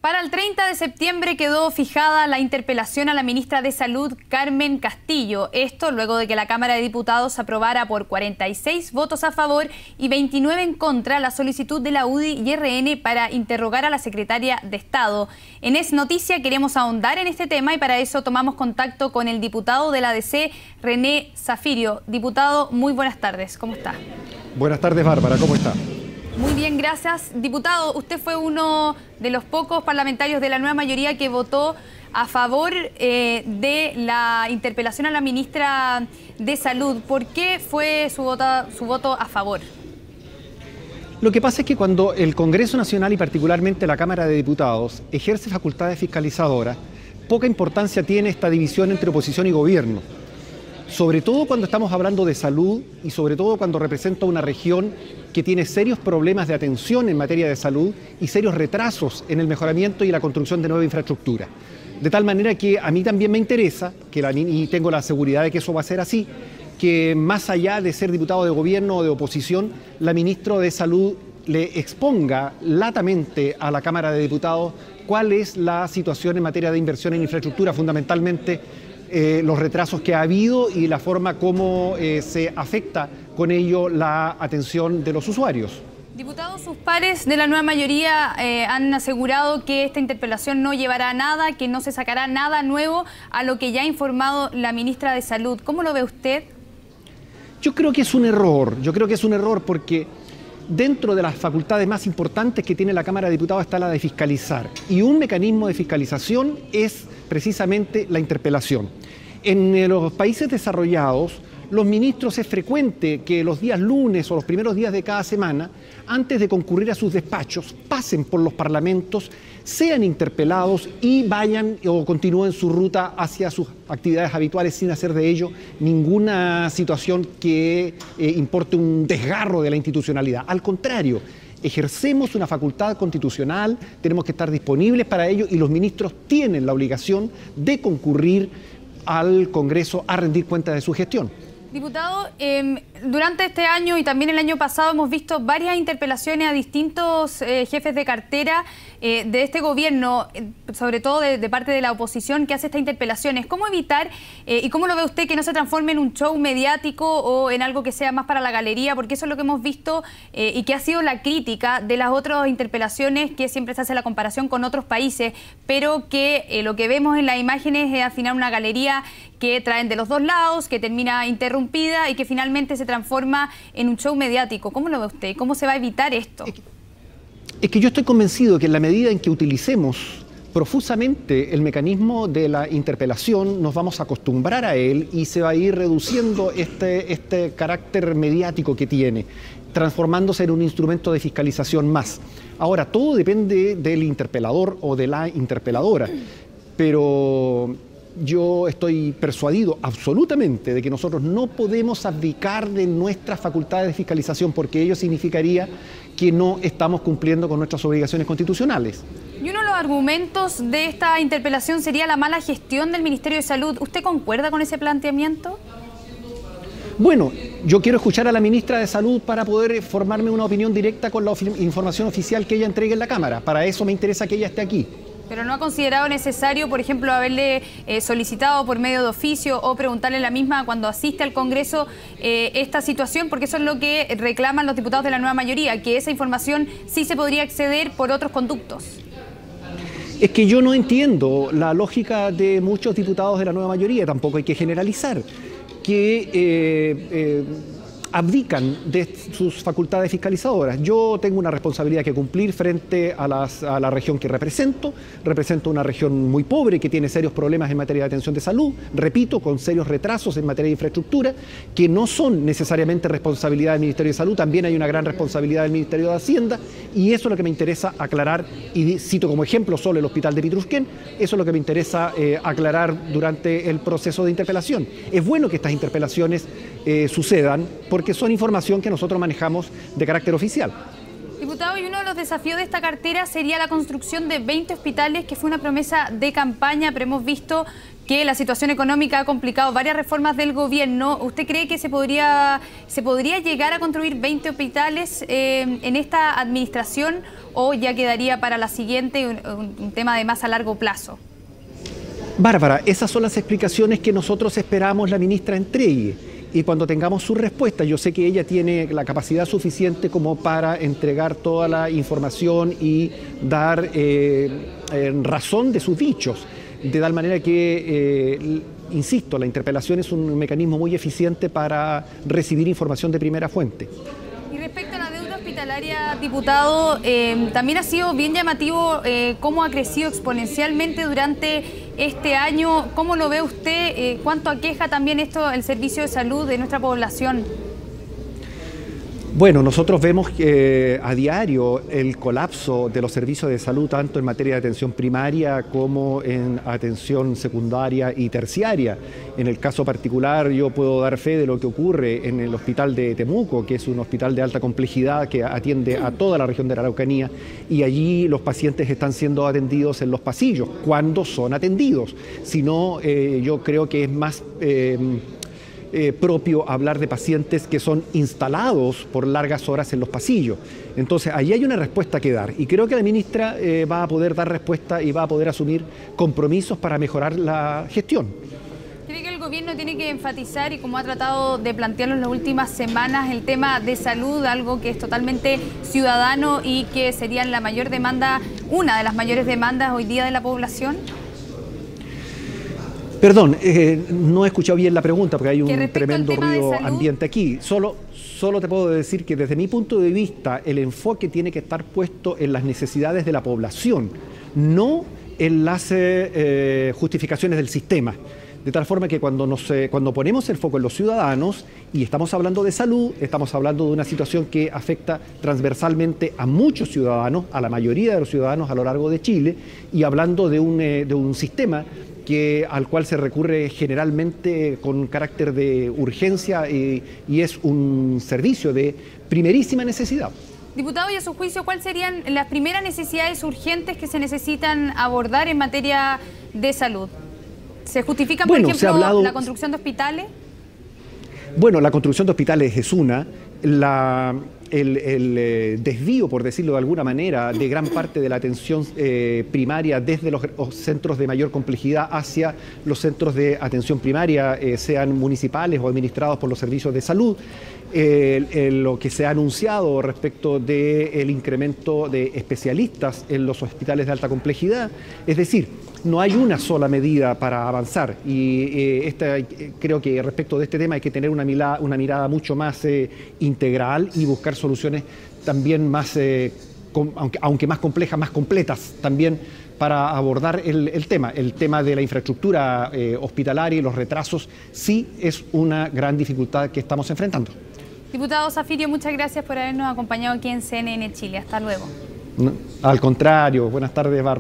Para el 30 de septiembre quedó fijada la interpelación a la ministra de Salud, Carmen Castillo. Esto luego de que la Cámara de Diputados aprobara por 46 votos a favor y 29 en contra la solicitud de la UDI y RN para interrogar a la secretaria de Estado. En Es Noticia queremos ahondar en este tema y para eso tomamos contacto con el diputado de la DC, René Zafirio. Diputado, muy buenas tardes. ¿Cómo está? Buenas tardes, Bárbara. ¿Cómo está? Muy bien, gracias. Diputado, usted fue uno de los pocos parlamentarios de la nueva mayoría que votó a favor de la interpelación a la ministra de Salud. ¿Por qué fue su voto a favor? Lo que pasa es que cuando el Congreso Nacional y particularmente la Cámara de Diputados ejerce facultades fiscalizadoras, poca importancia tiene esta división entre oposición y gobierno. Sobre todo cuando estamos hablando de salud y sobre todo cuando representa una región que tiene serios problemas de atención en materia de salud y serios retrasos en el mejoramiento y la construcción de nueva infraestructura. De tal manera que a mí también me interesa, y tengo la seguridad de que eso va a ser así, que más allá de ser diputado de gobierno o de oposición, la ministra de Salud le exponga latamente a la Cámara de Diputados cuál es la situación en materia de inversión en infraestructura, fundamentalmente los retrasos que ha habido y la forma como se afecta con ello la atención de los usuarios. Diputado, sus pares de la nueva mayoría han asegurado que esta interpelación no llevará a nada, que no se sacará nada nuevo a lo que ya ha informado la ministra de Salud. ¿Cómo lo ve usted? Yo creo que es un error, porque dentro de las facultades más importantes que tiene la Cámara de Diputados está la de fiscalizar. Y un mecanismo de fiscalización es precisamente la interpelación. En los países desarrollados, los ministros es frecuente que los días lunes o los primeros días de cada semana, antes de concurrir a sus despachos, pasen por los parlamentos, sean interpelados y vayan o continúen su ruta hacia sus actividades habituales sin hacer de ello ninguna situación que importe un desgarro de la institucionalidad. Al contrario, ejercemos una facultad constitucional, tenemos que estar disponibles para ello y los ministros tienen la obligación de concurrir al Congreso a rendir cuenta de su gestión. Diputado, durante este año y también el año pasado hemos visto varias interpelaciones a distintos jefes de cartera de este gobierno, sobre todo de parte de la oposición que hace estas interpelaciones. ¿Cómo evitar y cómo lo ve usted que no se transforme en un show mediático o en algo que sea más para la galería? Porque eso es lo que hemos visto y que ha sido la crítica de las otras interpelaciones, que siempre se hace la comparación con otros países, pero que lo que vemos en las imágenes es al final una galería que traen de los dos lados, que termina interrumpida y que finalmente se transforma en un show mediático. ¿Cómo lo ve usted? ¿Cómo se va a evitar esto? Es que yo estoy convencido que en la medida en que utilicemos profusamente el mecanismo de la interpelación, nos vamos a acostumbrar a él y se va a ir reduciendo este carácter mediático que tiene, transformándose en un instrumento de fiscalización más. Ahora, todo depende del interpelador o de la interpeladora, pero yo estoy persuadido absolutamente de que nosotros no podemos abdicar de nuestras facultades de fiscalización porque ello significaría que no estamos cumpliendo con nuestras obligaciones constitucionales. Y uno de los argumentos de esta interpelación sería la mala gestión del Ministerio de Salud. ¿Usted concuerda con ese planteamiento? Bueno, yo quiero escuchar a la ministra de Salud para poder formarme una opinión directa con la información oficial que ella entregue en la Cámara. Para eso me interesa que ella esté aquí. ¿Pero no ha considerado necesario, por ejemplo, haberle solicitado por medio de oficio o preguntarle la misma cuando asiste al Congreso esta situación? Porque eso es lo que reclaman los diputados de la nueva mayoría, que esa información sí se podría acceder por otros conductos. Es que yo no entiendo la lógica de muchos diputados de la nueva mayoría, tampoco hay que generalizar, que abdican de sus facultades fiscalizadoras. Yo tengo una responsabilidad que cumplir frente a la región que represento. Represento una región muy pobre que tiene serios problemas en materia de atención de salud, repito, con serios retrasos en materia de infraestructura, que no son necesariamente responsabilidad del Ministerio de Salud, también hay una gran responsabilidad del Ministerio de Hacienda, y eso es lo que me interesa aclarar, y cito como ejemplo solo el hospital de Pitrusquén, eso es lo que me interesa aclarar durante el proceso de interpelación. Es bueno que estas interpelaciones sucedan, porque son información que nosotros manejamos de carácter oficial. Diputado, y uno de los desafíos de esta cartera sería la construcción de 20 hospitales, que fue una promesa de campaña, pero hemos visto que la situación económica ha complicado varias reformas del gobierno. ¿Usted cree que se podría llegar a construir 20 hospitales en esta administración o ya quedaría para la siguiente un tema de más a largo plazo? Bárbara, esas son las explicaciones que nosotros esperamos la ministra entregue. Y cuando tengamos su respuesta, yo sé que ella tiene la capacidad suficiente como para entregar toda la información y dar razón de sus dichos. De tal manera que, insisto, la interpelación es un mecanismo muy eficiente para recibir información de primera fuente. Y respecto a la deuda hospitalaria, diputado, también ha sido bien llamativo cómo ha crecido exponencialmente durante este año. ¿Cómo lo ve usted? ¿Cuánto aqueja también esto el servicio de salud de nuestra población? Bueno, nosotros vemos a diario el colapso de los servicios de salud, tanto en materia de atención primaria como en atención secundaria y terciaria. En el caso particular, yo puedo dar fe de lo que ocurre en el hospital de Temuco, que es un hospital de alta complejidad que atiende a toda la región de la Araucanía, y allí los pacientes están siendo atendidos en los pasillos, cuando son atendidos. Si no, yo creo que es más propio hablar de pacientes que son instalados por largas horas en los pasillos. Entonces, ahí hay una respuesta que dar y creo que la ministra va a poder dar respuesta y va a poder asumir compromisos para mejorar la gestión. ¿Cree que el gobierno tiene que enfatizar, y como ha tratado de plantearlo en las últimas semanas, el tema de salud, algo que es totalmente ciudadano y que sería la mayor demanda, una de las mayores demandas hoy día de la población? Perdón, no he escuchado bien la pregunta porque hay un tremendo ruido ambiente aquí. Solo te puedo decir que desde mi punto de vista el enfoque tiene que estar puesto en las necesidades de la población, no en las justificaciones del sistema. De tal forma que cuando ponemos el foco en los ciudadanos y estamos hablando de salud, estamos hablando de una situación que afecta transversalmente a muchos ciudadanos, a la mayoría de los ciudadanos a lo largo de Chile, y hablando de un sistema al cual se recurre generalmente con carácter de urgencia y es un servicio de primerísima necesidad. Diputado, y a su juicio, ¿cuáles serían las primeras necesidades urgentes que se necesitan abordar en materia de salud? ¿Se justifica, por ejemplo, la construcción de hospitales? Bueno, la construcción de hospitales es una. El desvío, por decirlo de alguna manera, de gran parte de la atención primaria desde los centros de mayor complejidad hacia los centros de atención primaria, sean municipales o administrados por los servicios de salud. Lo que se ha anunciado respecto del incremento de especialistas en los hospitales de alta complejidad. Es decir, no hay una sola medida para avanzar y creo que respecto de este tema hay que tener una mirada mucho más integral y buscar soluciones también más, aunque más complejas, más completas también para abordar el tema. El tema de la infraestructura hospitalaria y los retrasos sí es una gran dificultad que estamos enfrentando. Diputado Zafirio, muchas gracias por habernos acompañado aquí en CNN Chile. Hasta luego. No, al contrario, buenas tardes, Bárbara.